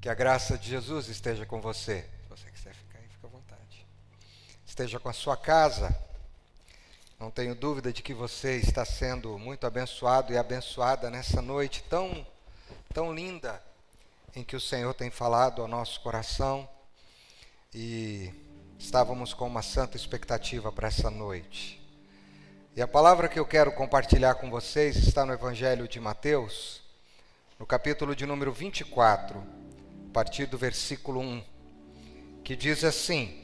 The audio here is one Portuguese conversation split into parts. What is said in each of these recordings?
Que a graça de Jesus esteja com você. Se você quiser ficar aí, fica à vontade. Esteja com a sua casa. Não tenho dúvida de que você está sendo muito abençoado e abençoada nessa noite tão linda em que o Senhor tem falado ao nosso coração. E estávamos com uma santa expectativa para essa noite. E a palavra que eu quero compartilhar com vocês está no Evangelho de Mateus, no capítulo de número 24, a partir do versículo 1, que diz assim: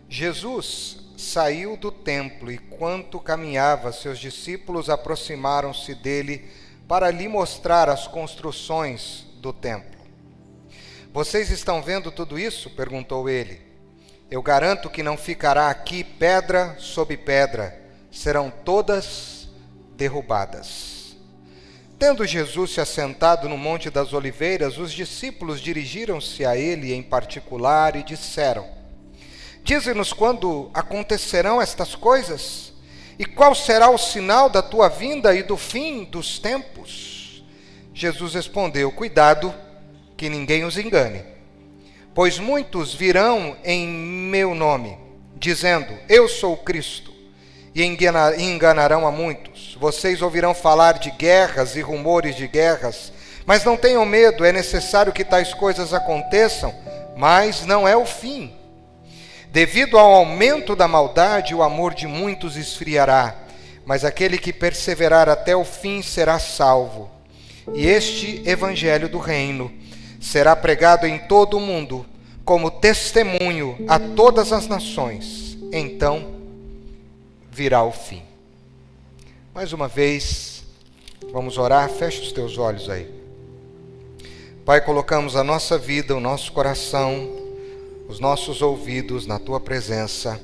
Jesus saiu do templo e, enquanto caminhava, seus discípulos aproximaram-se dele para lhe mostrar as construções do templo. Vocês estão vendo tudo isso? Perguntou ele. Eu garanto que não ficará aqui pedra sobre pedra, serão todas derrubadas. Tendo Jesus se assentado no Monte das Oliveiras, os discípulos dirigiram-se a ele em particular e disseram: Dize-nos quando acontecerão estas coisas, e qual será o sinal da tua vinda e do fim dos tempos? Jesus respondeu: Cuidado, que ninguém os engane. Pois muitos virão em meu nome, dizendo: Eu sou o Cristo, e enganarão a muitos. Vocês ouvirão falar de guerras e rumores de guerras, mas não tenham medo, é necessário que tais coisas aconteçam, mas não é o fim. Devido ao aumento da maldade, o amor de muitos esfriará, mas aquele que perseverar até o fim será salvo. E este evangelho do reino será pregado em todo o mundo, como testemunho a todas as nações. Então virá o fim. Mais uma vez, vamos orar. Feche os teus olhos aí. Pai, colocamos a nossa vida, o nosso coração, os nossos ouvidos na tua presença,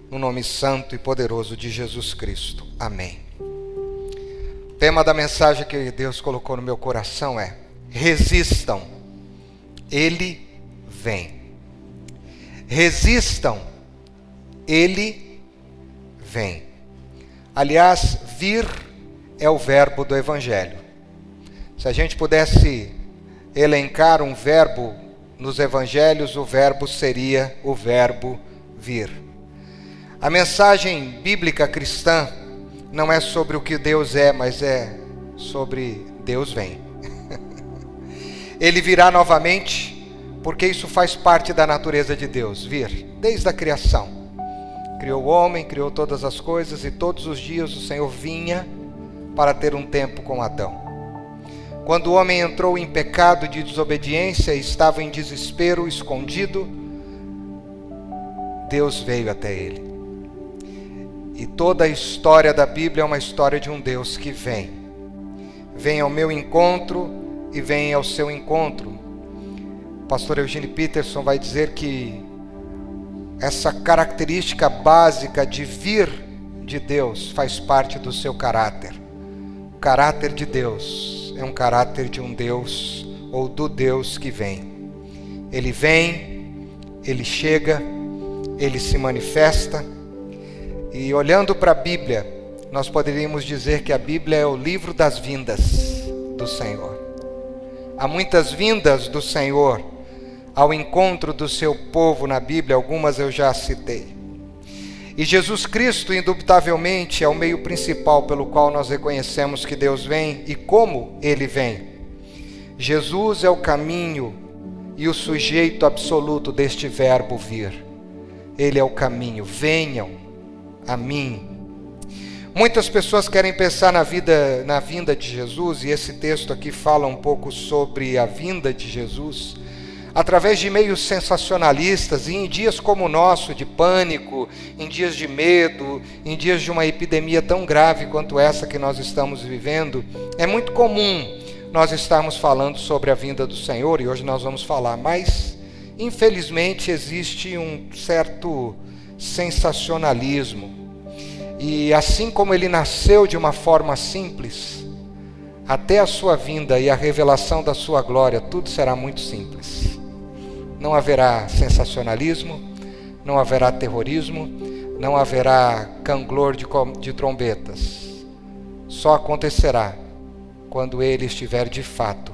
no nome santo e poderoso de Jesus Cristo. Amém. O tema da mensagem que Deus colocou no meu coração é: resistam, Ele vem. Resistam, Ele vem. Aliás, vir é o verbo do Evangelho. Se a gente pudesse elencar um verbo nos Evangelhos, o verbo seria o verbo vir. A mensagem bíblica cristã não é sobre o que Deus é, mas é sobre Deus vem. Ele virá novamente, porque isso faz parte da natureza de Deus, vir, desde a criação. Criou o homem, criou todas as coisas, e todos os dias o Senhor vinha para ter um tempo com Adão. Quando o homem entrou em pecado de desobediência e estava em desespero, escondido, Deus veio até ele. E toda a história da Bíblia é uma história de um Deus que vem. Vem ao meu encontro e vem ao seu encontro. O pastor Eugene Peterson vai dizer que essa característica básica de vir de Deus faz parte do seu caráter. O caráter de Deus é um caráter de um Deus, ou do Deus que vem. Ele vem, Ele chega, Ele se manifesta. E olhando para a Bíblia, nós poderíamos dizer que a Bíblia é o livro das vindas do Senhor. Há muitas vindas do Senhor ao encontro do seu povo na Bíblia, algumas eu já citei. E Jesus Cristo, indubitavelmente, é o meio principal pelo qual nós reconhecemos que Deus vem e como Ele vem. Jesus é o caminho e o sujeito absoluto deste verbo vir. Ele é o caminho. Venham a mim. Muitas pessoas querem pensar na vinda de Jesus, e esse texto aqui fala um pouco sobre a vinda de Jesus, através de meios sensacionalistas, e em dias como o nosso, de pânico, em dias de medo, em dias de uma epidemia tão grave quanto essa que nós estamos vivendo, é muito comum nós estarmos falando sobre a vinda do Senhor, e hoje nós vamos falar, mas infelizmente existe um certo sensacionalismo, e assim como ele nasceu de uma forma simples, até a sua vinda e a revelação da sua glória, tudo será muito simples. Não haverá sensacionalismo, não haverá terrorismo, não haverá canglor de trombetas. Só acontecerá quando Ele estiver de fato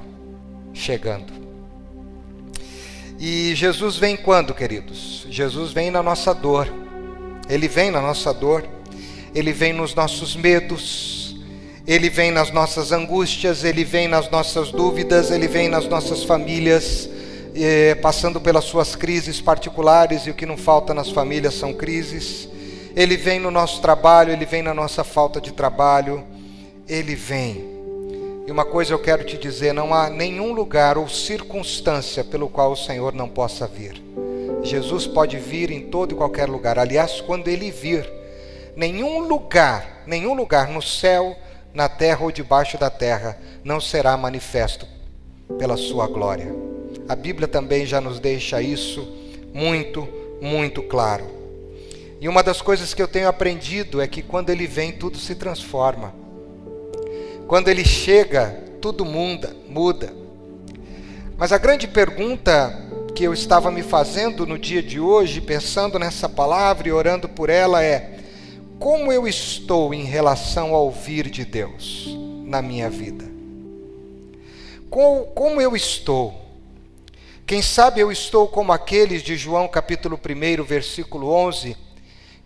chegando. E Jesus vem quando, queridos? Jesus vem na nossa dor. Ele vem na nossa dor. Ele vem nos nossos medos. Ele vem nas nossas angústias. Ele vem nas nossas dúvidas. Ele vem nas nossas famílias, passando pelas suas crises particulares. E o que não falta nas famílias são crises. Ele vem no nosso trabalho. Ele vem na nossa falta de trabalho. Ele vem. E uma coisa eu quero te dizer, não há nenhum lugar ou circunstância pelo qual o Senhor não possa vir. Jesus pode vir em todo e qualquer lugar. Aliás, quando Ele vir, nenhum lugar no céu, na terra ou debaixo da terra, não será manifesto pela sua glória. A Bíblia também já nos deixa isso muito, muito claro. E uma das coisas que eu tenho aprendido é que quando Ele vem, tudo se transforma. Quando Ele chega, tudo muda. Mas a grande pergunta que eu estava me fazendo no dia de hoje, pensando nessa palavra e orando por ela, é: como eu estou em relação ao vir de Deus na minha vida? Como eu estou? Quem sabe eu estou como aqueles de João capítulo 1, versículo 11,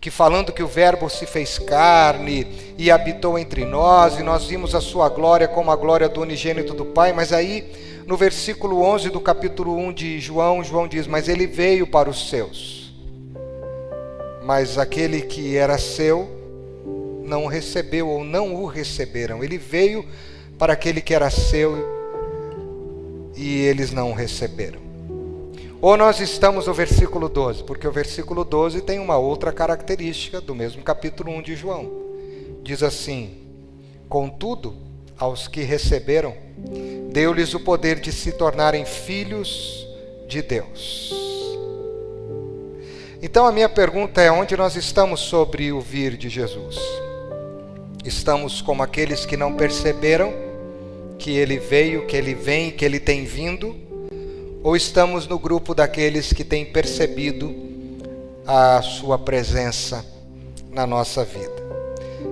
que falando que o Verbo se fez carne e habitou entre nós, e nós vimos a sua glória como a glória do unigênito do Pai. Mas aí, no versículo 11 do capítulo 1 de João, João diz: mas ele veio para os seus, mas aquele que era seu não o recebeu, ou não o receberam. Ele veio para aquele que era seu e eles não o receberam. Ou nós estamos no versículo 12, porque o versículo 12 tem uma outra característica do mesmo capítulo 1 de João. Diz assim: contudo, aos que receberam, deu-lhes o poder de se tornarem filhos de Deus. Então a minha pergunta é: onde nós estamos sobre o vir de Jesus? Estamos como aqueles que não perceberam que Ele veio, que Ele vem, que Ele tem vindo? Ou estamos no grupo daqueles que têm percebido a sua presença na nossa vida?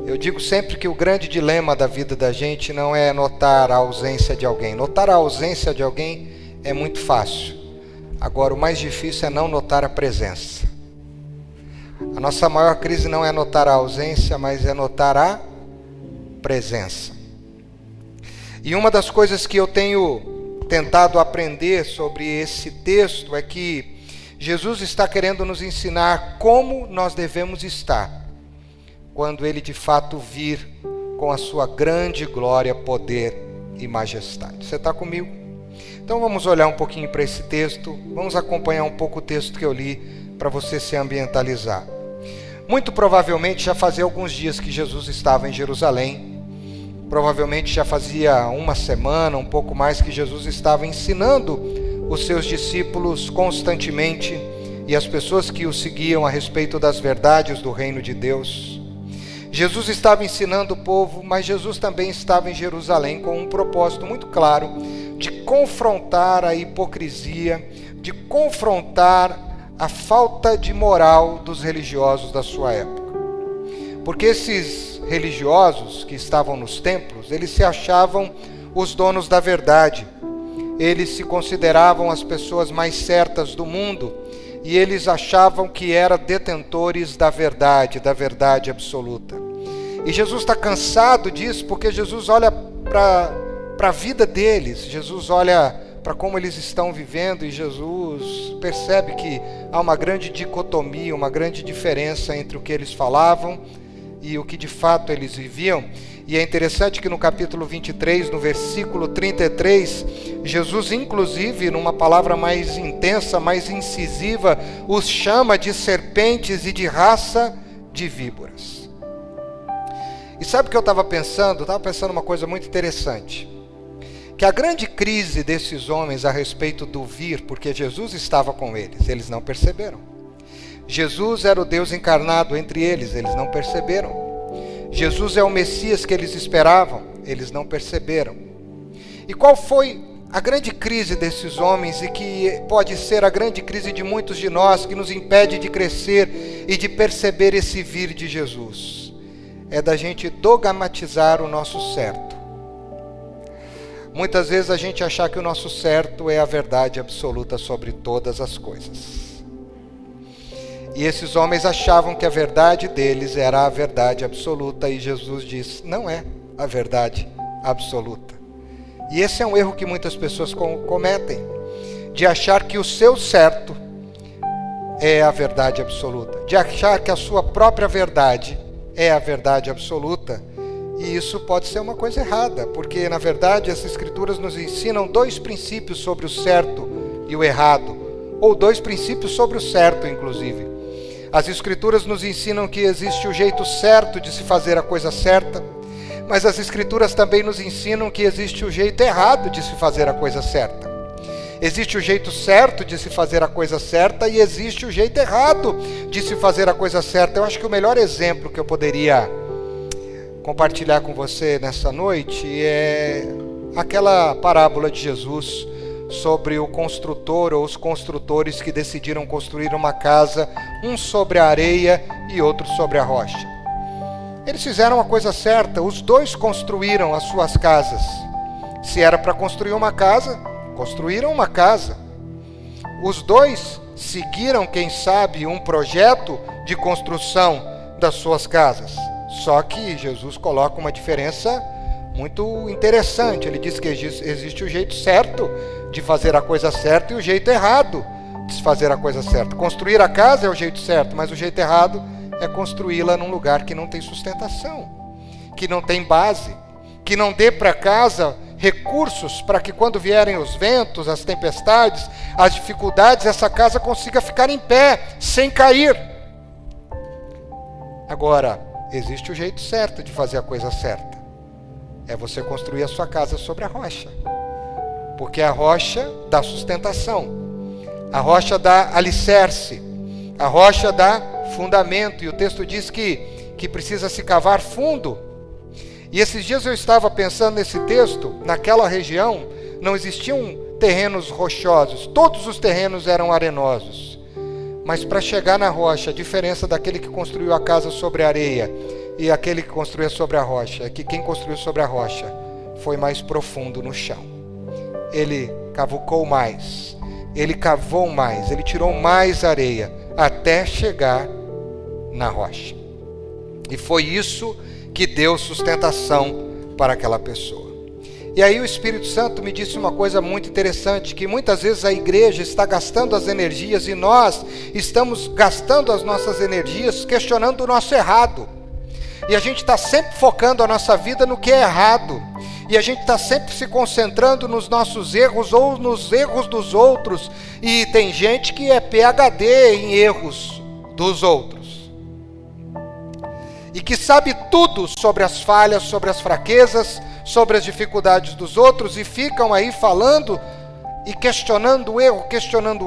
Eu digo sempre que o grande dilema da vida da gente não é notar a ausência de alguém. Notar a ausência de alguém é muito fácil. Agora, o mais difícil é não notar a presença. A nossa maior crise não é notar a ausência, mas é notar a presença. E uma das coisas que eu tenho tentado aprender sobre esse texto é que Jesus está querendo nos ensinar como nós devemos estar quando Ele de fato vir com a sua grande glória, poder e majestade. Você está comigo? Então vamos olhar um pouquinho para esse texto, vamos acompanhar um pouco o texto que eu li para você se ambientalizar. Muito provavelmente já fazia alguns dias que Jesus estava em Jerusalém. Provavelmente já fazia uma semana, um pouco mais, que Jesus estava ensinando os seus discípulos constantemente e as pessoas que o seguiam a respeito das verdades do reino de Deus. Jesus estava ensinando o povo, mas Jesus também estava em Jerusalém com um propósito muito claro de confrontar a hipocrisia, de confrontar a falta de moral dos religiosos da sua época. Porque esses religiosos que estavam nos templos, eles se achavam os donos da verdade. Eles se consideravam as pessoas mais certas do mundo e eles achavam que eram detentores da verdade absoluta. E Jesus está cansado disso, porque Jesus olha para a vida deles, Jesus olha para como eles estão vivendo, e Jesus percebe que há uma grande dicotomia, uma grande diferença entre o que eles falavam e o que de fato eles viviam. E é interessante que no capítulo 23, no versículo 33, Jesus, inclusive, numa palavra mais intensa, mais incisiva, os chama de serpentes e de raça de víboras. E sabe o que eu estava pensando? Eu estava pensando uma coisa muito interessante. Que a grande crise desses homens a respeito do vir, porque Jesus estava com eles não perceberam. Jesus era o Deus encarnado entre eles não perceberam. Jesus é o Messias que eles esperavam, eles não perceberam. E qual foi a grande crise desses homens, e que pode ser a grande crise de muitos de nós, que nos impede de crescer e de perceber esse vir de Jesus? É da gente dogmatizar o nosso certo. muitas vezes a gente achar que o nosso certo é a verdade absoluta sobre todas as coisas. E esses homens achavam que a verdade deles era a verdade absoluta, e Jesus diz, não é a verdade absoluta. E esse é um erro que muitas pessoas cometem, de achar que o seu certo é a verdade absoluta, de achar que a sua própria verdade é a verdade absoluta. E isso pode ser uma coisa errada, porque na verdade as Escrituras nos ensinam dois princípios sobre o certo e o errado, ou dois princípios sobre o certo, inclusive. As Escrituras nos ensinam que existe o jeito certo de se fazer a coisa certa, mas as Escrituras também nos ensinam que existe o jeito errado de se fazer a coisa certa. Existe o jeito certo de se fazer a coisa certa e existe o jeito errado de se fazer a coisa certa. Eu acho que o melhor exemplo que eu poderia compartilhar com você nessa noite é aquela parábola de Jesus sobre o construtor ou os construtores que decidiram construir uma casa, um sobre a areia e outro sobre a rocha. Eles fizeram a coisa certa, os dois construíram as suas casas. Se era para construir uma casa, construíram uma casa. Os dois seguiram, quem sabe, um projeto de construção das suas casas. Só que Jesus coloca uma diferença muito interessante. Ele diz que existe o jeito certo de fazer a coisa certa e o jeito errado de se fazer a coisa certa. Construir a casa é o jeito certo, mas o jeito errado é construí-la num lugar que não tem sustentação, que não tem base, que não dê para a casa recursos para que quando vierem os ventos, as tempestades, as dificuldades, essa casa consiga ficar em pé, sem cair. Agora, existe o jeito certo de fazer a coisa certa. É você construir a sua casa sobre a rocha. Porque a rocha dá sustentação. A rocha dá alicerce. A rocha dá fundamento. E o texto diz que precisa se cavar fundo. E esses dias eu estava pensando nesse texto. Naquela região não existiam terrenos rochosos. Todos os terrenos eram arenosos. Mas para chegar na rocha, a diferença daquele que construiu a casa sobre a areia e aquele que construiu sobre a rocha é que quem construiu sobre a rocha foi mais profundo no chão. Ele cavucou mais, ele cavou mais, ele tirou mais areia até chegar na rocha. E foi isso que deu sustentação para aquela pessoa. E aí o Espírito Santo me disse uma coisa muito interessante, que muitas vezes a igreja está gastando as energias e nós estamos gastando as nossas energias questionando o nosso errado. E a gente está sempre focando a nossa vida no que é errado. E a gente está sempre se concentrando nos nossos erros ou nos erros dos outros. E tem gente que é PhD em erros dos outros. E que sabe tudo sobre as falhas, sobre as fraquezas, sobre as dificuldades dos outros. E ficam aí falando e questionando o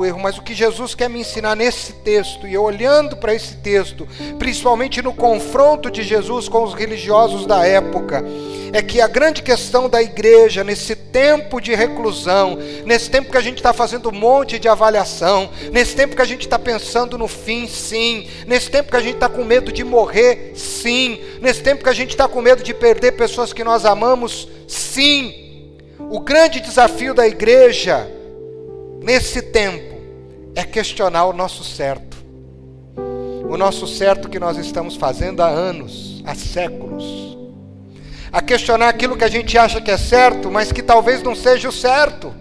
erro, mas o que Jesus quer me ensinar nesse texto, e eu olhando para esse texto, principalmente no confronto de Jesus com os religiosos da época, é que a grande questão da igreja, nesse tempo de reclusão, nesse tempo que a gente está fazendo um monte de avaliação, nesse tempo que a gente está pensando no fim, sim, nesse tempo que a gente está com medo de morrer, sim, nesse tempo que a gente está com medo de perder pessoas que nós amamos, sim, o grande desafio da igreja, nesse tempo, é questionar o nosso certo. O nosso certo que nós estamos fazendo há anos, há séculos. A questionar aquilo que a gente acha que é certo, mas que talvez não seja o certo.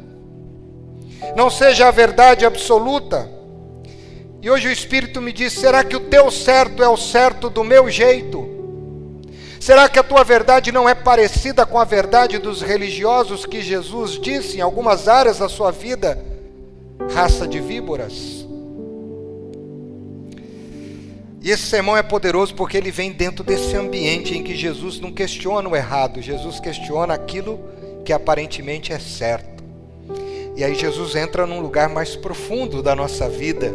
Não seja a verdade absoluta. E hoje o Espírito me diz, será que o teu certo é o certo do meu jeito? Será que a tua verdade não é parecida com a verdade dos religiosos que Jesus disse em algumas áreas da sua vida? Raça de víboras. E esse sermão é poderoso porque ele vem dentro desse ambiente em que Jesus não questiona o errado, Jesus questiona aquilo que aparentemente é certo. E aí Jesus entra num lugar mais profundo da nossa vida,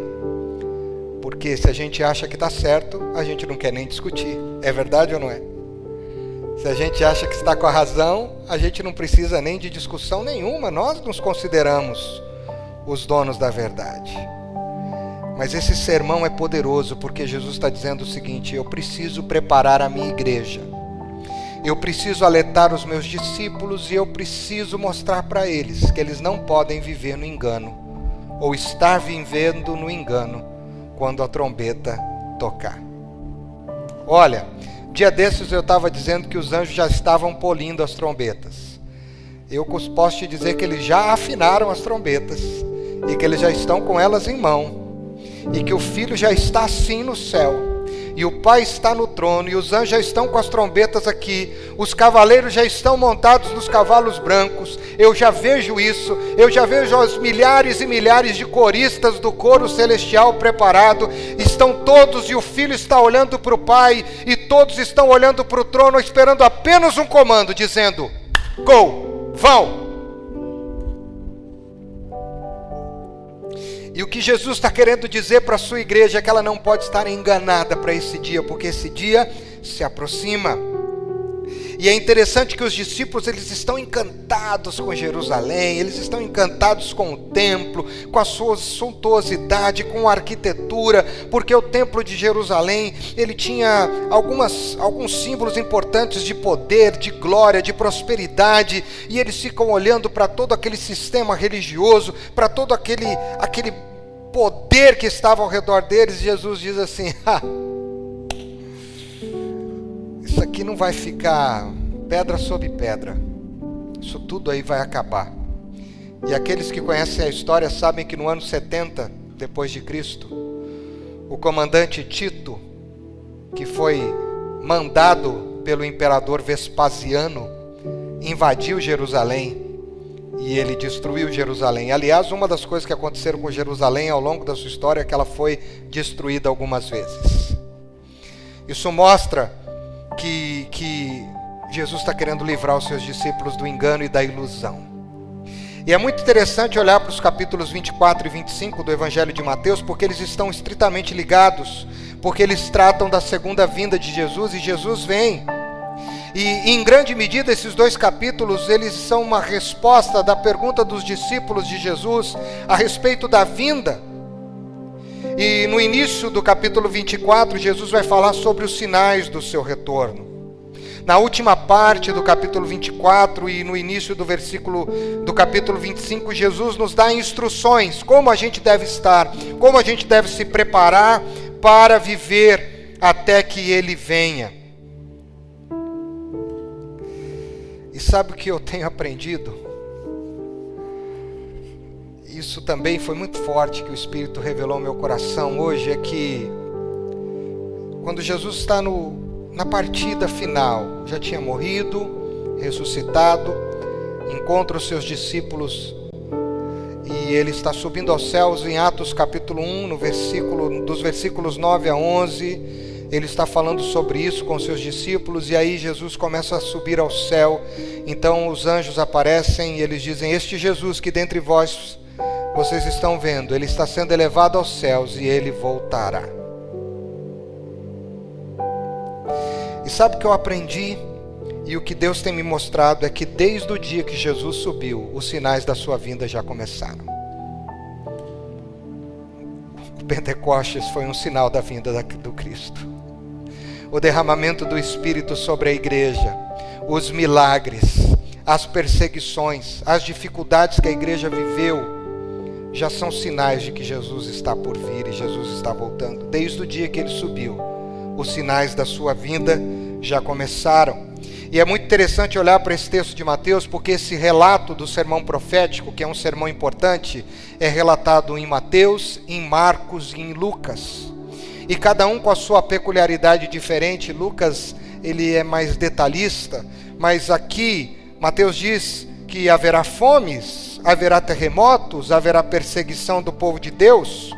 porque se a gente acha que está certo, a gente não quer nem discutir. É verdade ou não é? Se a gente acha que está com a razão, a gente não precisa nem de discussão nenhuma. Nós nos consideramos os donos da verdade. Mas esse sermão é poderoso porque Jesus está dizendo o seguinte: eu preciso preparar a minha igreja. Eu preciso alertar os meus discípulos e eu preciso mostrar para eles que eles não podem viver no engano, ou estar vivendo no engano, quando a trombeta tocar. Olha, dia desses eu estava dizendo que os anjos já estavam polindo as trombetas. Eu posso te dizer que eles já afinaram as trombetas, e que eles já estão com elas em mão, e que o Filho já está assim no céu, e o Pai está no trono, e os anjos já estão com as trombetas aqui, os cavaleiros já estão montados nos cavalos brancos. Eu já vejo isso, eu já vejo os milhares e milhares de coristas do coro celestial preparado, estão todos, e o Filho está olhando para o Pai, e todos estão olhando para o trono, esperando apenas um comando, dizendo: go, vão. E o que Jesus está querendo dizer para a sua igreja é que ela não pode estar enganada para esse dia, porque esse dia se aproxima. E é interessante que os discípulos, eles estão encantados com Jerusalém, eles estão encantados com o templo, com a sua suntuosidade, com a arquitetura, porque o templo de Jerusalém, ele tinha alguns símbolos importantes de poder, de glória, de prosperidade, e eles ficam olhando para todo aquele sistema religioso, para todo aquele poder que estava ao redor deles, e Jesus diz assim: isso aqui não vai ficar pedra sobre pedra, isso tudo aí vai acabar. E aqueles que conhecem a história sabem que no ano 70 depois de Cristo, o comandante Tito, que foi mandado pelo imperador Vespasiano, invadiu Jerusalém e ele destruiu Jerusalém. Aliás, uma das coisas que aconteceram com Jerusalém ao longo da sua história é que ela foi destruída algumas vezes. Isso mostra que Jesus está querendo livrar os seus discípulos do engano e da ilusão. E é muito interessante olhar para os capítulos 24 e 25 do Evangelho de Mateus, porque eles estão estritamente ligados, porque eles tratam da segunda vinda de Jesus, e Jesus vem. E em grande medida esses dois capítulos, eles são uma resposta da pergunta dos discípulos de Jesus a respeito da vinda. E no início do capítulo 24, Jesus vai falar sobre os sinais do seu retorno. Na última parte do capítulo 24 e no início do capítulo 25, Jesus nos dá instruções, como a gente deve estar, como a gente deve se preparar para viver até que Ele venha. E sabe o que eu tenho aprendido? Isso também foi muito forte, que o Espírito revelou ao meu coração hoje, é que quando Jesus está na partida final, já tinha morrido, ressuscitado, encontra os seus discípulos e ele está subindo aos céus. Em Atos capítulo 1, dos versículos 9 a 11, ele está falando sobre isso com os seus discípulos, e aí Jesus começa a subir ao céu. Então os anjos aparecem e eles dizem: este Jesus que dentre vós vocês estão vendo, ele está sendo elevado aos céus e ele voltará. E sabe o que eu aprendi? E o que Deus tem me mostrado é que desde o dia que Jesus subiu, os sinais da sua vinda já começaram. O Pentecostes foi um sinal da vinda do Cristo. O derramamento do Espírito sobre a igreja, os milagres, as perseguições, as dificuldades que a igreja viveu, já são sinais de que Jesus está por vir e Jesus está voltando. Desde o dia que ele subiu, os sinais da sua vinda já começaram. E é muito interessante olhar para esse texto de Mateus, porque esse relato do sermão profético, que é um sermão importante, é relatado em Mateus, em Marcos e em Lucas. E cada um com a sua peculiaridade diferente. Lucas, ele é mais detalhista, mas aqui Mateus diz que haverá fomes, haverá terremotos, haverá perseguição do povo de Deus.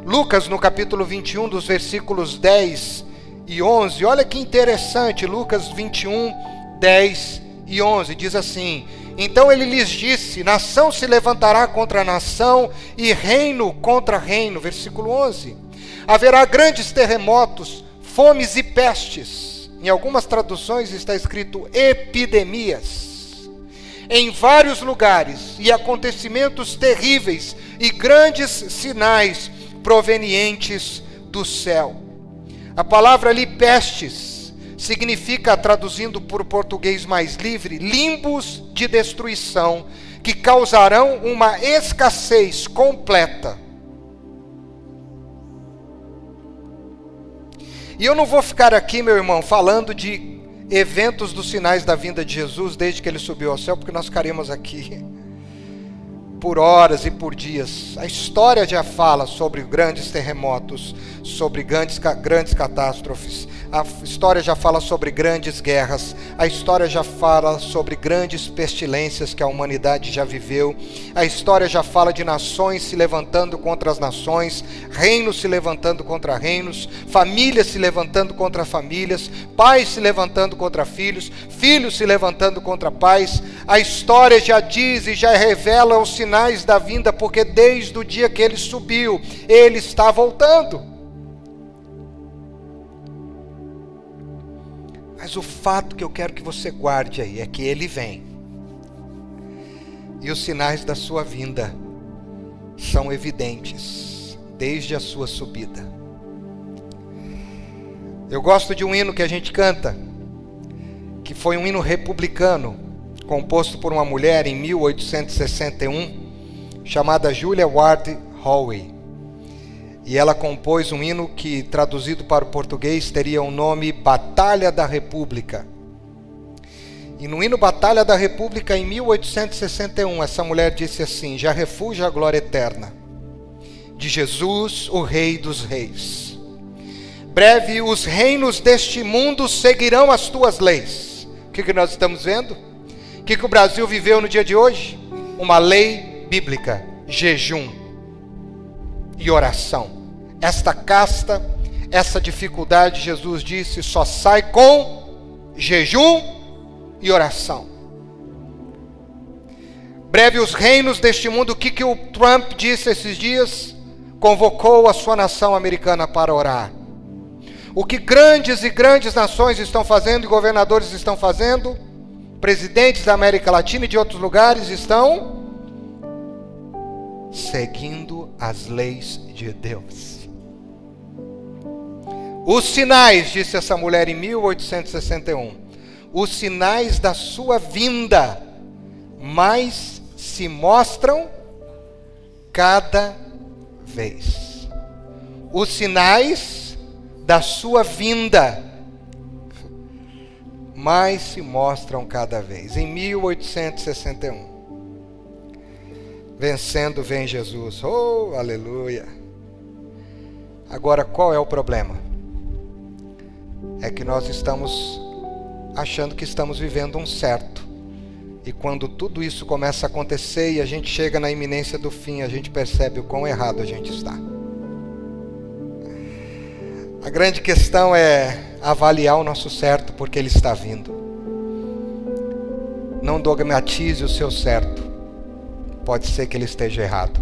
Lucas, no capítulo 21, dos versículos 10 e 11, olha que interessante, Lucas 21, 10 e 11, diz assim: então ele lhes disse, nação se levantará contra nação e reino contra reino. Versículo 11, haverá grandes terremotos, fomes e pestes. Em algumas traduções está escrito epidemias em vários lugares, e acontecimentos terríveis e grandes sinais provenientes do céu. A palavra ali, pestes, significa, traduzindo para o português mais livre, limbos de destruição, que causarão uma escassez completa. E eu não vou ficar aqui, meu irmão, falando de eventos dos sinais da vinda de Jesus desde que ele subiu ao céu, porque nós ficaremos aqui por horas e por dias. A história já fala sobre grandes terremotos, sobre grandes catástrofes. A história já fala sobre grandes guerras. A história já fala sobre grandes pestilências que a humanidade já viveu. A história já fala de nações se levantando contra as nações, reinos se levantando contra reinos, famílias se levantando contra famílias, pais se levantando contra filhos, filhos se levantando contra pais. A história já diz e já revela os sinais da vinda, porque desde o dia que ele subiu, ele está voltando. Mas o fato que eu quero que você guarde aí é que ele vem. E os sinais da sua vinda são evidentes desde a sua subida. Eu gosto de um hino que a gente canta, que foi um hino republicano, composto por uma mulher em 1861, chamada Julia Ward Howe. E ela compôs um hino que, traduzido para o português, teria o nome Batalha da República. E no hino Batalha da República, em 1861, essa mulher disse assim: já refúgio a glória eterna de Jesus, o Rei dos Reis. Breve os reinos deste mundo seguirão as tuas leis. O que nós estamos vendo? O que o Brasil viveu no dia de hoje? Uma lei bíblica: jejum e oração. Esta casta, essa dificuldade, Jesus disse, só sai com jejum e oração. Breve os reinos deste mundo. O que o Trump disse esses dias? Convocou a sua nação americana para orar. O que grandes e grandes nações estão fazendo e governadores estão fazendo, presidentes da América Latina e de outros lugares estão seguindo as leis de Deus. Os sinais, disse essa mulher em 1861, os sinais da sua vinda mais se mostram cada vez. Os sinais da sua vinda mais se mostram cada vez. Em 1861, vencendo vem Jesus. Oh, aleluia! Agora, qual é o problema? É que nós estamos achando que estamos vivendo um certo. E quando tudo isso começa a acontecer e a gente chega na iminência do fim, a gente percebe o quão errado a gente está. A grande questão é avaliar o nosso certo, porque ele está vindo. Não dogmatize o seu certo. Pode ser que ele esteja errado.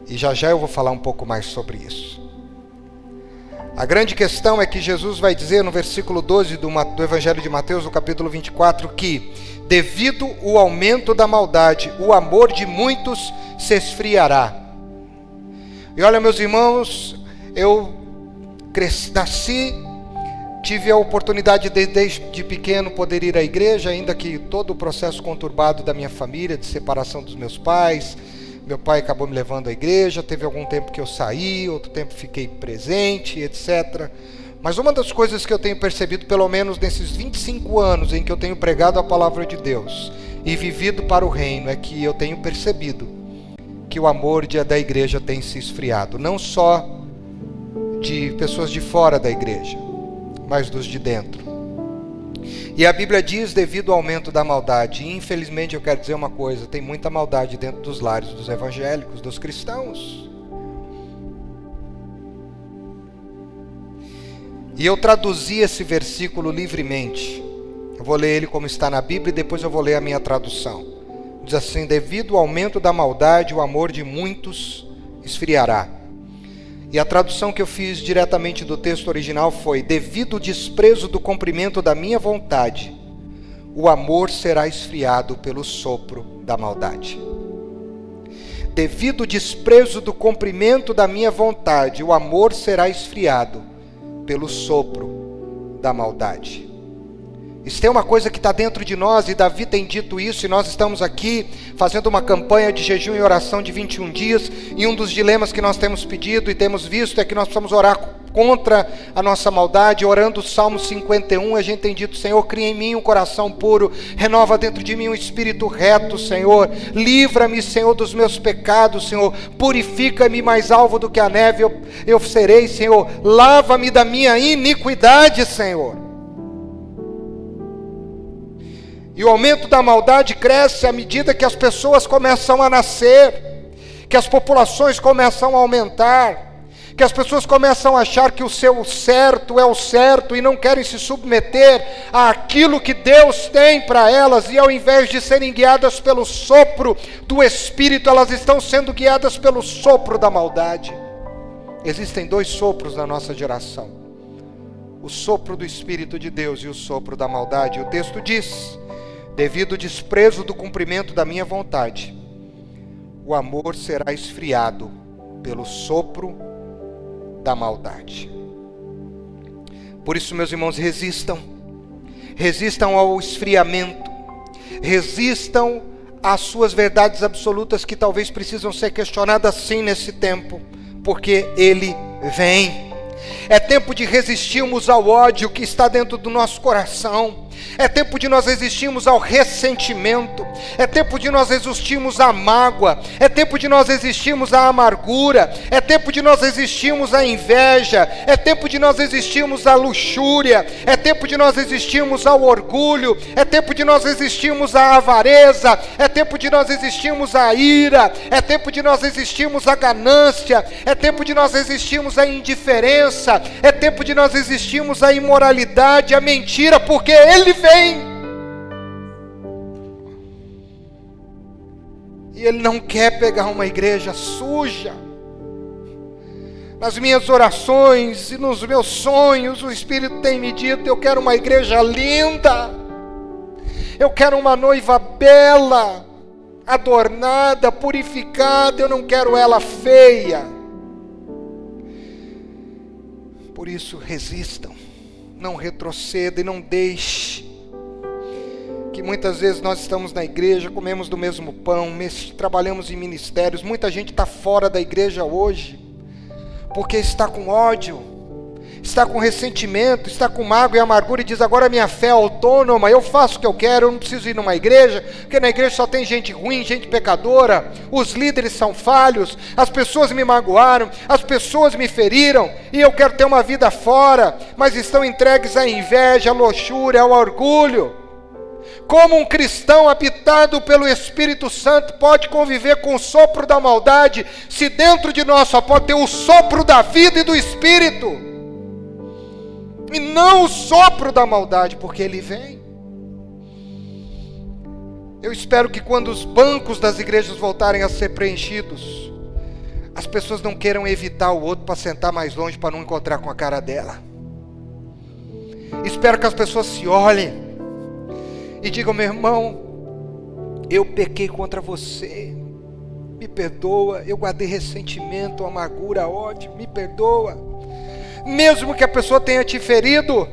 E já já eu vou falar um pouco mais sobre isso. A grande questão é que Jesus vai dizer no versículo 12 do Evangelho de Mateus, no capítulo 24, que devido ao aumento da maldade, o amor de muitos se esfriará. E olha, meus irmãos, eu nasci, tive a oportunidade desde pequeno poder ir à igreja, ainda que todo o processo conturbado da minha família, de separação dos meus pais. Meu pai acabou me levando à igreja, teve algum tempo que eu saí, outro tempo fiquei presente, etc. Mas uma das coisas que eu tenho percebido, pelo menos nesses 25 anos em que eu tenho pregado a palavra de Deus e vivido para o reino, é que eu tenho percebido que o amor da igreja tem se esfriado. Não só de pessoas de fora da igreja, mas dos de dentro. E a Bíblia diz devido ao aumento da maldade. E infelizmente eu quero dizer uma coisa: tem muita maldade dentro dos lares dos evangélicos, dos cristãos. E eu traduzi esse versículo livremente. Eu vou ler ele como está na Bíblia e depois eu vou ler a minha tradução. Diz assim: devido ao aumento da maldade, o amor de muitos esfriará. E a tradução que eu fiz diretamente do texto original foi: devido ao desprezo do cumprimento da minha vontade, o amor será esfriado pelo sopro da maldade. Devido ao desprezo do cumprimento da minha vontade, o amor será esfriado pelo sopro da maldade. Isso tem uma coisa que está dentro de nós, e Davi tem dito isso, e nós estamos aqui fazendo uma campanha de jejum e oração de 21 dias, e um dos dilemas que nós temos pedido e temos visto é que nós precisamos orar contra a nossa maldade. Orando o Salmo 51, a gente tem dito: Senhor, cria em mim um coração puro, renova dentro de mim um espírito reto, Senhor, livra-me, Senhor, dos meus pecados, Senhor, purifica-me mais alvo do que a neve, eu serei, Senhor, lava-me da minha iniquidade, Senhor. E o aumento da maldade cresce à medida que as pessoas começam a nascer, que as populações começam a aumentar, que as pessoas começam a achar que o seu certo é o certo e não querem se submeter àquilo que Deus tem para elas, e ao invés de serem guiadas pelo sopro do Espírito, elas estão sendo guiadas pelo sopro da maldade. Existem dois sopros na nossa geração: o sopro do Espírito de Deus e o sopro da maldade. O texto diz: devido ao desprezo do cumprimento da minha vontade, o amor será esfriado pelo sopro da maldade. Por isso, meus irmãos, resistam ao esfriamento, resistam às suas verdades absolutas, que talvez precisam ser questionadas sim nesse tempo, porque ele vem. É tempo de resistirmos ao ódio que está dentro do nosso coração. É tempo de nós resistirmos ao ressentimento. É tempo de nós resistirmos à mágoa. É tempo de nós resistirmos à amargura. É tempo de nós resistirmos à inveja. É tempo de nós resistirmos à luxúria. É tempo de nós resistirmos ao orgulho. É tempo de nós resistirmos à avareza. É tempo de nós resistirmos à ira. É tempo de nós resistirmos à ganância. É tempo de nós resistirmos à indiferença. É tempo de nós resistirmos à imoralidade, à mentira, porque ele vem. E ele não quer pegar uma igreja suja. Nas minhas orações e nos meus sonhos, o Espírito tem me dito: eu quero uma igreja linda. Eu quero uma noiva bela, adornada, purificada. Eu não quero ela feia. Por isso, resistam, não retrocedam e não deixe que muitas vezes nós estamos na igreja, comemos do mesmo pão, trabalhamos em ministérios. Muita gente está fora da igreja hoje porque está com ódio, está com ressentimento, está com mágoa e amargura, e diz: agora minha fé é autônoma, eu faço o que eu quero, eu não preciso ir numa igreja, porque na igreja só tem gente ruim, gente pecadora, os líderes são falhos, as pessoas me magoaram, as pessoas me feriram, e eu quero ter uma vida fora, mas estão entregues à inveja, à luxúria, ao orgulho. Como um cristão habitado pelo Espírito Santo pode conviver com o sopro da maldade, se dentro de nós só pode ter o sopro da vida e do Espírito, e não o sopro da maldade, porque ele vem. Eu espero que quando os bancos das igrejas voltarem a ser preenchidos, as pessoas não queiram evitar o outro para sentar mais longe, para não encontrar com a cara dela. Espero que as pessoas se olhem e digam: meu irmão, eu pequei contra você, me perdoa, eu guardei ressentimento, amargura, ódio, me perdoa. Mesmo que a pessoa tenha te ferido,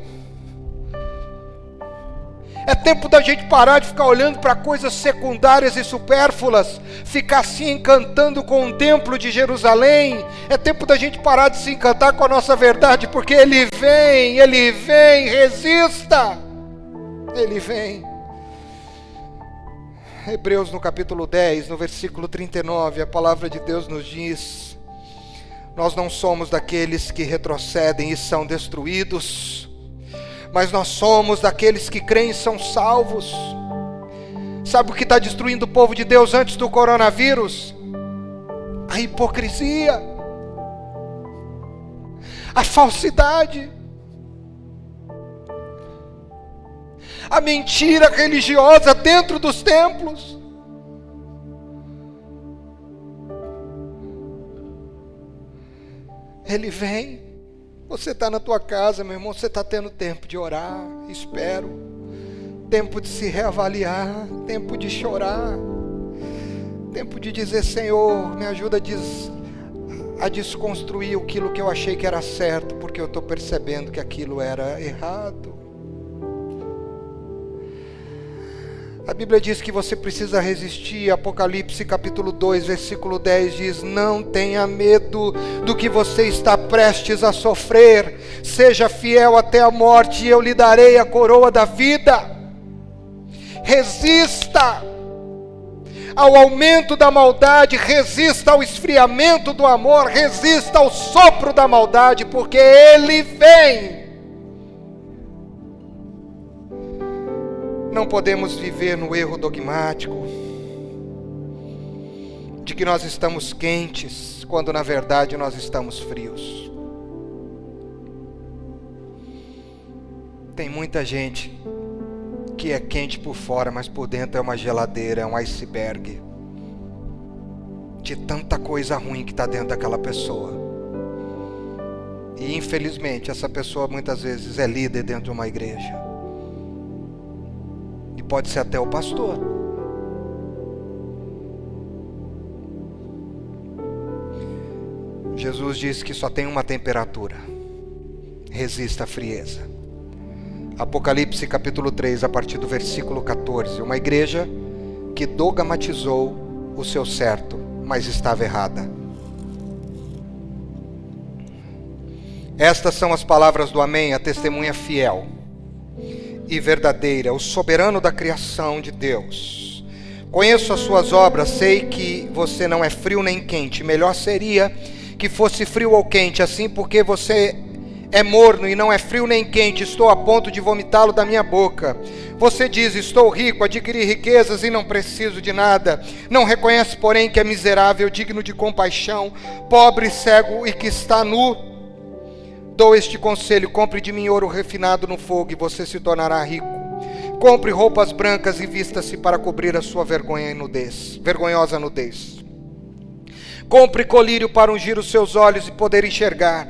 é tempo da gente parar de ficar olhando para coisas secundárias e supérfluas, ficar se encantando com o templo de Jerusalém. É tempo da gente parar de se encantar com a nossa verdade, porque ele vem, resista, ele vem. Hebreus no capítulo 10, no versículo 39, a palavra de Deus nos diz: nós não somos daqueles que retrocedem e são destruídos, mas nós somos daqueles que creem e são salvos. Sabe o que está destruindo o povo de Deus antes do coronavírus? A hipocrisia, a falsidade, a mentira religiosa dentro dos templos. Ele vem. Você está na tua casa, meu irmão, você está tendo tempo de orar, espero, tempo de se reavaliar, tempo de chorar, tempo de dizer: Senhor, me ajuda a desconstruir aquilo que eu achei que era certo, porque eu estou percebendo que aquilo era errado. A Bíblia diz que você precisa resistir. Apocalipse capítulo 2, versículo 10 diz: não tenha medo do que você está prestes a sofrer. Seja fiel até a morte e eu lhe darei a coroa da vida. Resista ao aumento da maldade, resista ao esfriamento do amor, resista ao sopro da maldade, porque ele vem. Não podemos viver no erro dogmático de que nós estamos quentes, quando na verdade nós estamos frios. Tem muita gente que é quente por fora, mas por dentro é uma geladeira, é um iceberg de tanta coisa ruim que está dentro daquela pessoa. E infelizmente essa pessoa muitas vezes é líder dentro de uma igreja. Pode ser até o pastor. Jesus disse que só tem uma temperatura: resista à frieza. Apocalipse capítulo 3, a partir do versículo 14. Uma igreja que dogmatizou o seu certo, mas estava errada. Estas são as palavras do Amém, a testemunha fiel e verdadeira, o soberano da criação de Deus. Conheço as suas obras, sei que você não é frio nem quente. Melhor seria que fosse frio ou quente, assim, porque você é morno e não é frio nem quente, estou a ponto de vomitá-lo da minha boca. Você diz: estou rico, adquiri riquezas e não preciso de nada. Não reconhece, porém, que é miserável, digno de compaixão, pobre, cego e que está nu. Dou este conselho: compre de mim ouro refinado no fogo e você se tornará rico. Compre roupas brancas e vista-se para cobrir a sua vergonhosa nudez. Compre colírio para ungir os seus olhos e poder enxergar.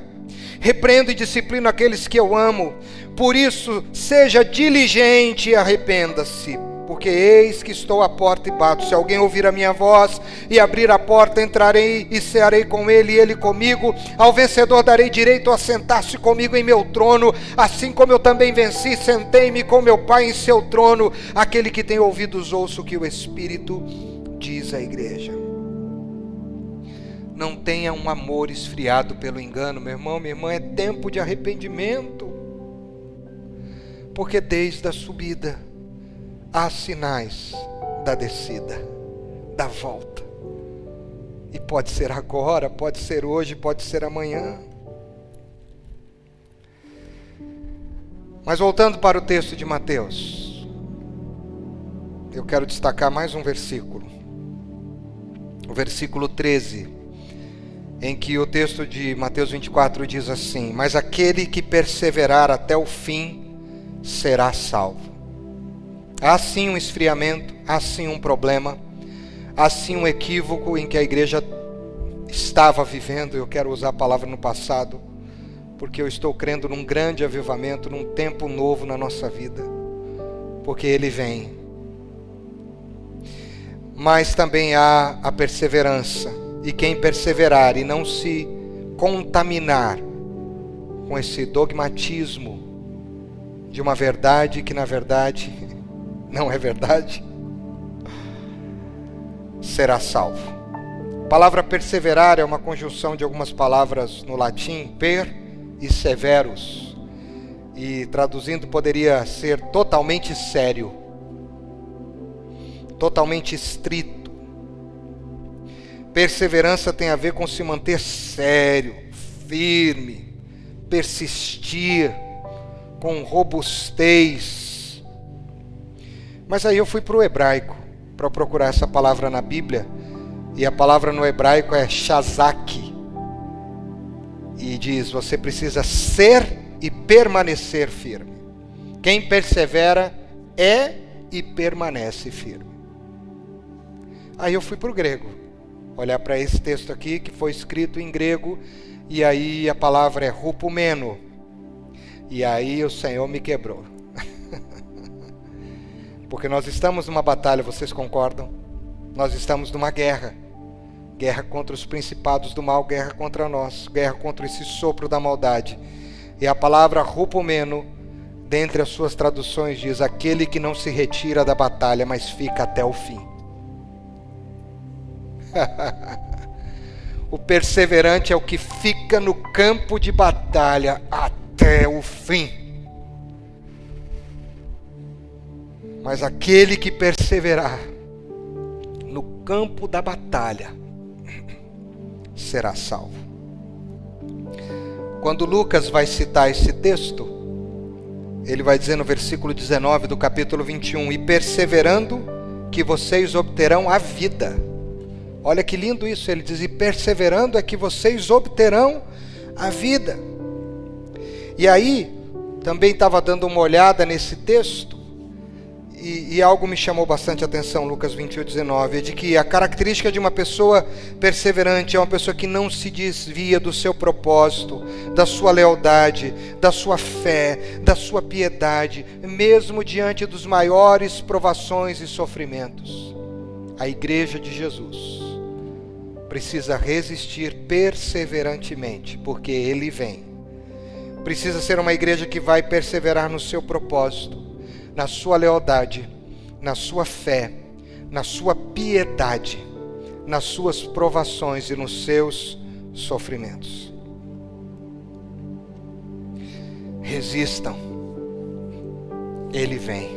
Repreendo e disciplino aqueles que eu amo. Por isso, seja diligente e arrependa-se. Porque eis que estou à porta e bato. Se alguém ouvir a minha voz e abrir a porta, entrarei e cearei com ele e ele comigo. Ao vencedor darei direito a sentar-se comigo em meu trono, assim como eu também venci, sentei-me com meu Pai em seu trono. Aquele que tem ouvidos, ouça o que o Espírito diz à igreja. Não tenha um amor esfriado pelo engano, meu irmão, minha irmã. É tempo de arrependimento, porque desde a subida há sinais da descida, da volta. E pode ser agora, pode ser hoje, pode ser amanhã. Mas voltando para o texto de Mateus, eu quero destacar mais um versículo. O versículo 13, em que o texto de Mateus 24 diz assim: mas aquele que perseverar até o fim será salvo. Há sim um esfriamento, há sim um problema, há sim um equívoco em que a igreja estava vivendo. Eu quero usar a palavra no passado, porque eu estou crendo num grande avivamento, num tempo novo na nossa vida, porque ele vem. Mas também há a perseverança, e quem perseverar e não se contaminar com esse dogmatismo de uma verdade que na verdade não é verdade, será salvo. A palavra perseverar é uma conjunção de algumas palavras no latim, per e severus, e traduzindo poderia ser totalmente sério, totalmente estrito. Perseverança tem a ver com se manter sério, firme, persistir, com robustez. Mas aí eu fui para o hebraico, para procurar essa palavra na Bíblia, e a palavra no hebraico é shazak, e diz: você precisa ser e permanecer firme. Quem persevera é e permanece firme. Aí eu fui para o grego, olhar para esse texto aqui que foi escrito em grego, e aí a palavra é rupumeno, e aí o Senhor me quebrou. Porque nós estamos numa batalha, vocês concordam? Nós estamos numa guerra. guerra contra os principados do mal, guerra contra nós, guerra contra esse sopro da maldade. E a palavra rupomeno, dentre as suas traduções, diz: aquele que não se retira da batalha, mas fica até o fim. O perseverante é o que fica no campo de batalha até o fim. Mas aquele que perseverar no campo da batalha será salvo. Quando Lucas vai citar esse texto, ele vai dizer no versículo 19 do capítulo 21, e perseverando que vocês obterão a vida. Olha que lindo isso, ele diz, e perseverando é que vocês obterão a vida. E aí, também estava dando uma olhada nesse texto, e algo me chamou bastante atenção, Lucas 21:19, é de que a característica de uma pessoa perseverante é uma pessoa que não se desvia do seu propósito, da sua lealdade, da sua fé, da sua piedade, mesmo diante dos maiores provações e sofrimentos. A igreja de Jesus precisa resistir perseverantemente, porque Ele vem. Precisa ser uma igreja que vai perseverar no seu propósito, na sua lealdade, na sua fé, na sua piedade, nas suas provações e nos seus sofrimentos. Resistam. Ele vem.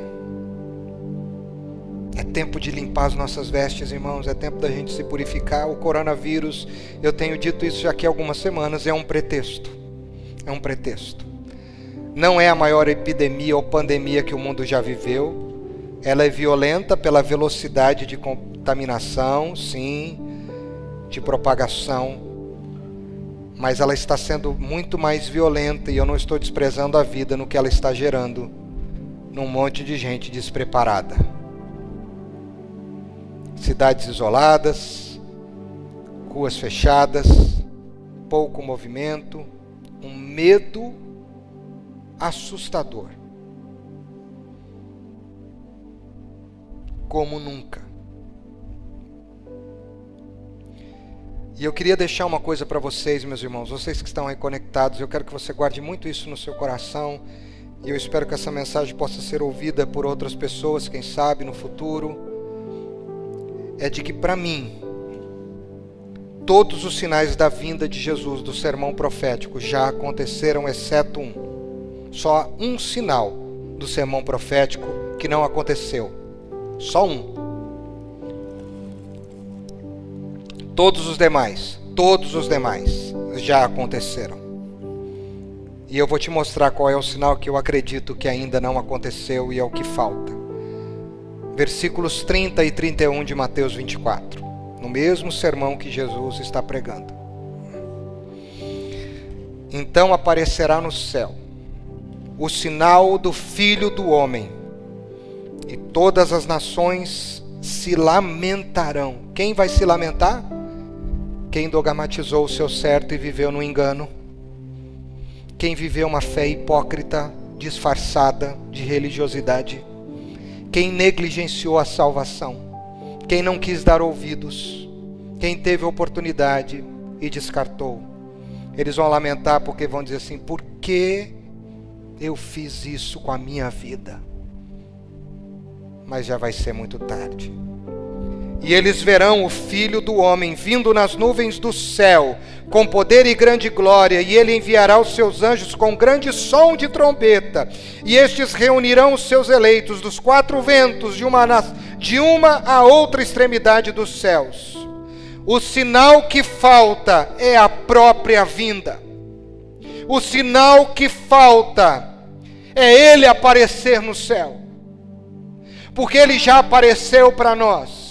É tempo de limpar as nossas vestes, irmãos. É tempo da gente se purificar. O coronavírus, eu tenho dito isso já aqui há algumas semanas, é um pretexto. É um pretexto. Não é a maior epidemia ou pandemia que o mundo já viveu. Ela é violenta pela velocidade de contaminação, sim, de propagação. Mas ela está sendo muito mais violenta, e eu não estou desprezando a vida no que ela está gerando num monte de gente despreparada. Cidades isoladas, ruas fechadas, pouco movimento, um medo assustador. Como nunca. E eu queria deixar uma coisa para vocês, meus irmãos, vocês que estão aí conectados, eu quero que você guarde muito isso no seu coração, e eu espero que essa mensagem possa ser ouvida por outras pessoas, quem sabe no futuro. É de que, para mim, todos os sinais da vinda de Jesus, do sermão profético, já aconteceram, exceto um. Só um sinal do sermão profético que não aconteceu. Só um. Todos os demais já aconteceram. E eu vou te mostrar qual é o sinal que eu acredito que ainda não aconteceu e é o que falta. Versículos 30 e 31 de Mateus 24, no mesmo sermão que Jesus está pregando. Então aparecerá no céu o sinal do Filho do Homem, e todas as nações se lamentarão. Quem vai se lamentar? Quem dogmatizou o seu certo e viveu no engano. Quem viveu uma fé hipócrita, disfarçada de religiosidade. Quem negligenciou a salvação, quem não quis dar ouvidos, quem teve oportunidade e descartou. Eles vão lamentar porque vão dizer assim: por que eu fiz isso com a minha vida? Mas já vai ser muito tarde. E eles verão o Filho do Homem vindo nas nuvens do céu, com poder e grande glória, e ele enviará os seus anjos com grande som de trombeta, e estes reunirão os seus eleitos dos quatro ventos, de uma a outra extremidade dos céus. O sinal que falta é a própria vinda. O sinal que falta é ele aparecer no céu, porque ele já apareceu para nós.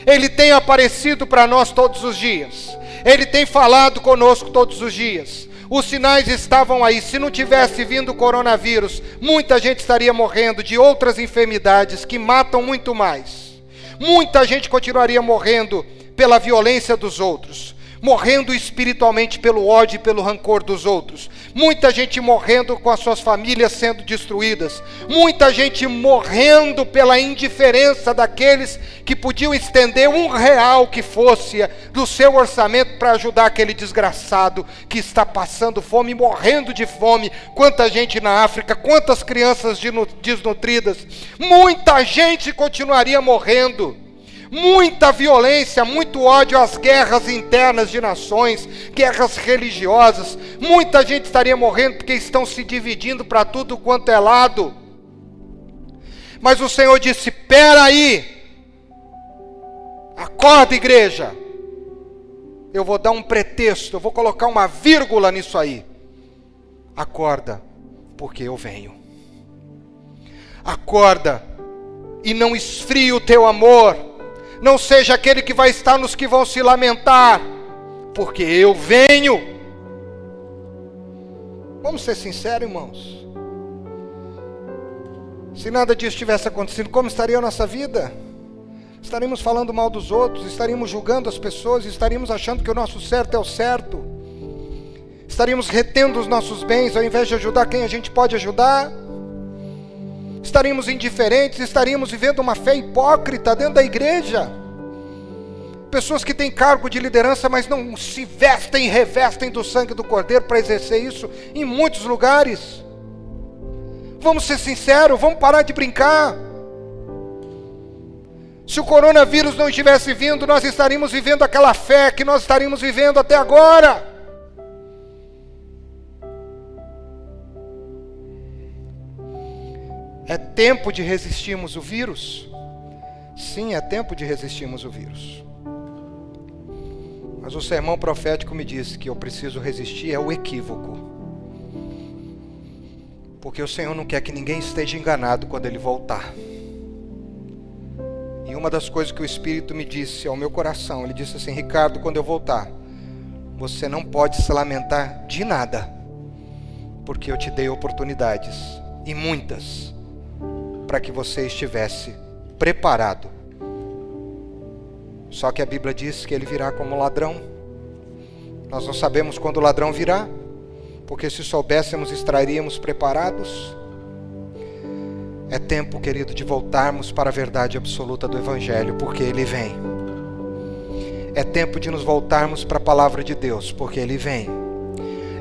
Ele tem aparecido para nós todos os dias. Ele tem falado conosco todos os dias. Os sinais estavam aí. Se não tivesse vindo o coronavírus, muita gente estaria morrendo de outras enfermidades que matam muito mais. Muita gente continuaria morrendo pela violência dos outros, morrendo espiritualmente pelo ódio e pelo rancor dos outros. muita gente morrendo com as suas famílias sendo destruídas, muita gente morrendo pela indiferença daqueles que podiam estender R$1 que fosse do seu orçamento para ajudar aquele desgraçado que está passando fome, morrendo de fome. Quanta gente na África, quantas crianças desnutridas, muita gente continuaria morrendo. Muita violência, muito ódio às guerras internas de nações, guerras religiosas. Muita gente estaria morrendo porque estão se dividindo para tudo quanto é lado. Mas o Senhor disse: espera aí, acorda, igreja. Eu vou dar um pretexto, eu vou colocar uma vírgula nisso aí. Acorda, porque eu venho. Acorda e não esfrie o teu amor. Não seja aquele que vai estar nos que vão se lamentar, porque eu venho. Vamos ser sinceros, irmãos. Se nada disso tivesse acontecido, como estaria a nossa vida? Estaríamos falando mal dos outros, estaríamos julgando as pessoas, estaríamos achando que o nosso certo é o certo, estaríamos retendo os nossos bens ao invés de ajudar quem a gente pode ajudar. Estaríamos indiferentes, estaríamos vivendo uma fé hipócrita dentro da igreja. Pessoas que têm cargo de liderança, mas não se vestem e revestem do sangue do Cordeiro para exercer isso em muitos lugares. Vamos ser sinceros, vamos parar de brincar. Se o coronavírus não estivesse vindo, nós estaríamos vivendo aquela fé que nós estaríamos vivendo até agora. É tempo de resistirmos o vírus? Sim, é tempo de resistirmos o vírus. Mas o sermão profético me disse que eu preciso resistir é o equívoco. Porque o Senhor não quer que ninguém esteja enganado quando Ele voltar. E uma das coisas que o Espírito me disse ao meu coração, Ele disse assim: Ricardo, quando eu voltar, você não pode se lamentar de nada, porque eu te dei oportunidades, e muitas, para que você estivesse preparado. Só que a Bíblia diz que ele virá como ladrão. Nós não sabemos quando o ladrão virá, porque se soubéssemos, estaríamos preparados. É tempo, querido, de voltarmos para a verdade absoluta do Evangelho, porque ele vem. É tempo de nos voltarmos para a palavra de Deus, porque ele vem.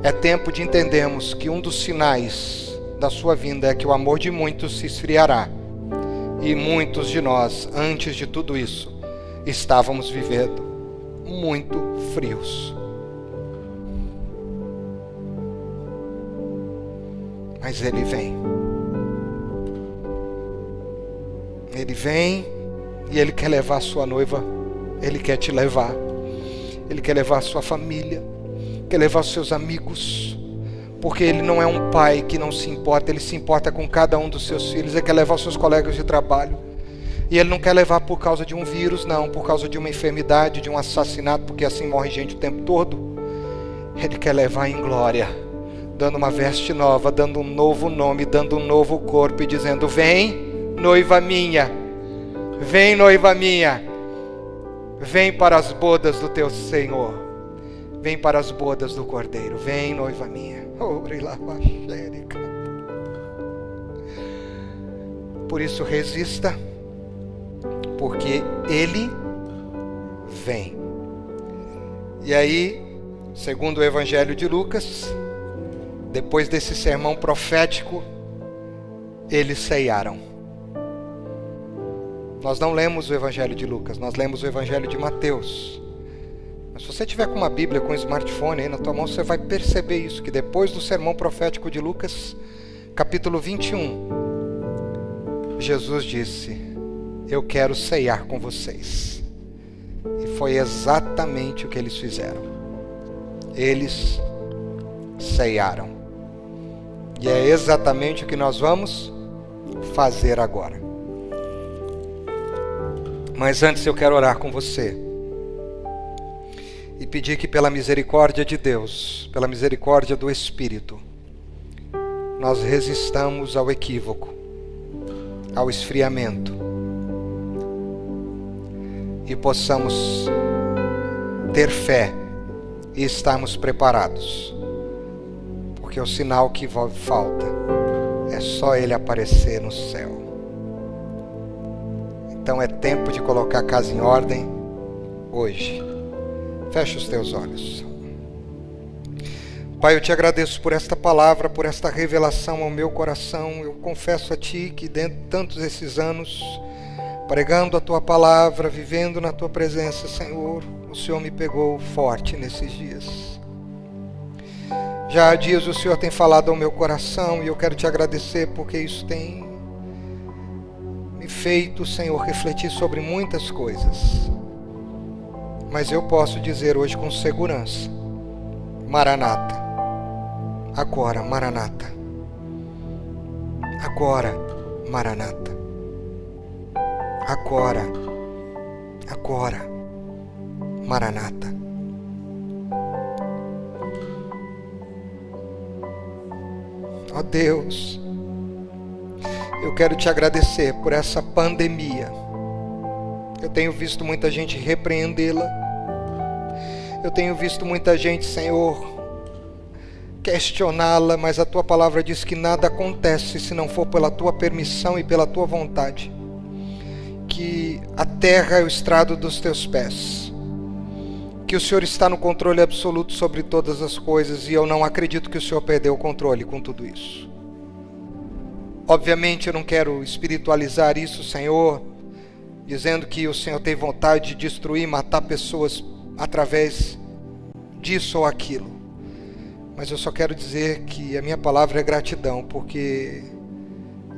É tempo de entendermos que um dos sinais da sua vinda é que o amor de muitos se esfriará, e muitos de nós, antes de tudo isso, estávamos vivendo muito frios. Mas ele vem. Ele vem e ele quer levar a sua noiva. Ele quer te levar. Ele quer levar a sua família, quer levar os seus amigos. Porque ele não é um pai que não se importa, ele se importa com cada um dos seus filhos. Ele quer levar os seus colegas de trabalho. E ele não quer levar por causa de um vírus, não, por causa de uma enfermidade, de um assassinato, porque assim morre gente o tempo todo. Ele quer levar em glória, dando uma veste nova, dando um novo nome, dando um novo corpo e dizendo: vem, noiva minha, vem, noiva minha, vem para as bodas do teu Senhor, vem para as bodas do Cordeiro, vem, noiva minha. Por isso resista, porque ele vem. E aí, segundo o Evangelho de Lucas, depois desse sermão profético, eles ceiaram. Nós não lemos o Evangelho de Lucas, nós lemos o Evangelho de Mateus. Mas se você tiver com uma Bíblia, com um smartphone aí na tua mão, você vai perceber isso, que depois do sermão profético de Lucas, capítulo 21, Jesus disse: eu quero ceiar com vocês. E foi exatamente o que eles fizeram. Eles ceiaram. E é exatamente o que nós vamos fazer agora. Mas antes eu quero orar com você e pedir que pela misericórdia de Deus, pela misericórdia do Espírito, nós resistamos ao equívoco, ao esfriamento, e possamos ter fé e estarmos preparados, porque porque o sinal que falta é só Ele aparecer no céu. Então é tempo de colocar a casa em ordem hoje. Fecha os teus olhos. Pai, eu te agradeço por esta palavra, por esta revelação ao meu coração. Eu confesso a Ti que dentro de tantos esses anos, pregando a Tua palavra, vivendo na Tua presença, Senhor, o Senhor me pegou forte nesses dias. Já há dias o Senhor tem falado ao meu coração e eu quero Te agradecer porque isso tem me feito, Senhor, refletir sobre muitas coisas. Mas eu posso dizer hoje com segurança: Maranata. Agora, Maranata. Agora, Maranata. Agora, Maranata. Ó Deus, eu quero Te agradecer por essa pandemia. Eu tenho visto muita gente repreendê-la. Eu tenho visto muita gente, Senhor, questioná-la, mas a Tua palavra diz que nada acontece se não for pela Tua permissão e pela Tua vontade. Que a terra é o estrado dos Teus pés. Que o Senhor está no controle absoluto sobre todas as coisas e eu não acredito que o Senhor perdeu o controle com tudo isso. Obviamente eu não quero espiritualizar isso, Senhor, dizendo que o Senhor tem vontade de destruir, matar pessoas através disso ou aquilo. Mas eu só quero dizer que a minha palavra é gratidão, porque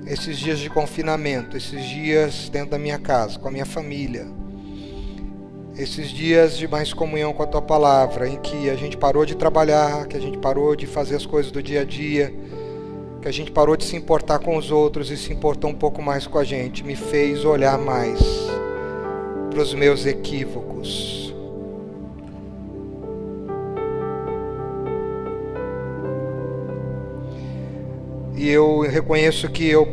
esses dias de confinamento, esses dias dentro da minha casa, com a minha família, esses dias de mais comunhão com a Tua palavra, em que a gente parou de trabalhar, que a gente parou de fazer as coisas do dia a dia, que a gente parou de se importar com os outros e se importou um pouco mais com a gente, me fez olhar mais para os meus equívocos. E eu reconheço que eu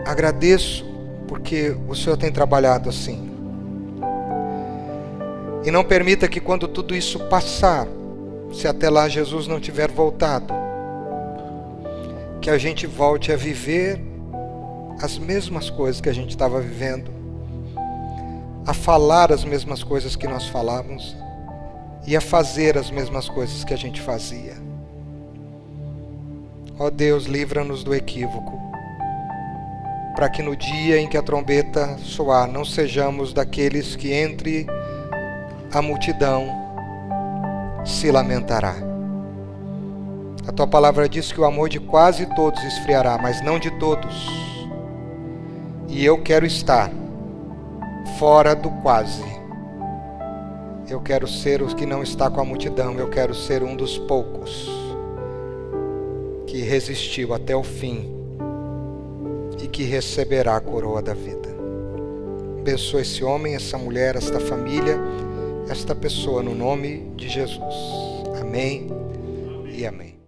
agradeço porque o Senhor tem trabalhado assim. E não permita que quando tudo isso passar, se até lá Jesus não tiver voltado, que a gente volte a viver as mesmas coisas que a gente estava vivendo, a falar as mesmas coisas que nós falávamos e a fazer as mesmas coisas que a gente fazia. Ó Deus, livra-nos do equívoco, para que no dia em que a trombeta soar, não sejamos daqueles que entre a multidão se lamentará. A Tua palavra diz que o amor de quase todos esfriará, mas não de todos. E eu quero estar fora do quase. Eu quero ser o que não está com a multidão, eu quero ser um dos poucos que resistiu até o fim e que receberá a coroa da vida. Abençoa esse homem, essa mulher, esta família, esta pessoa no nome de Jesus. Amém e amém.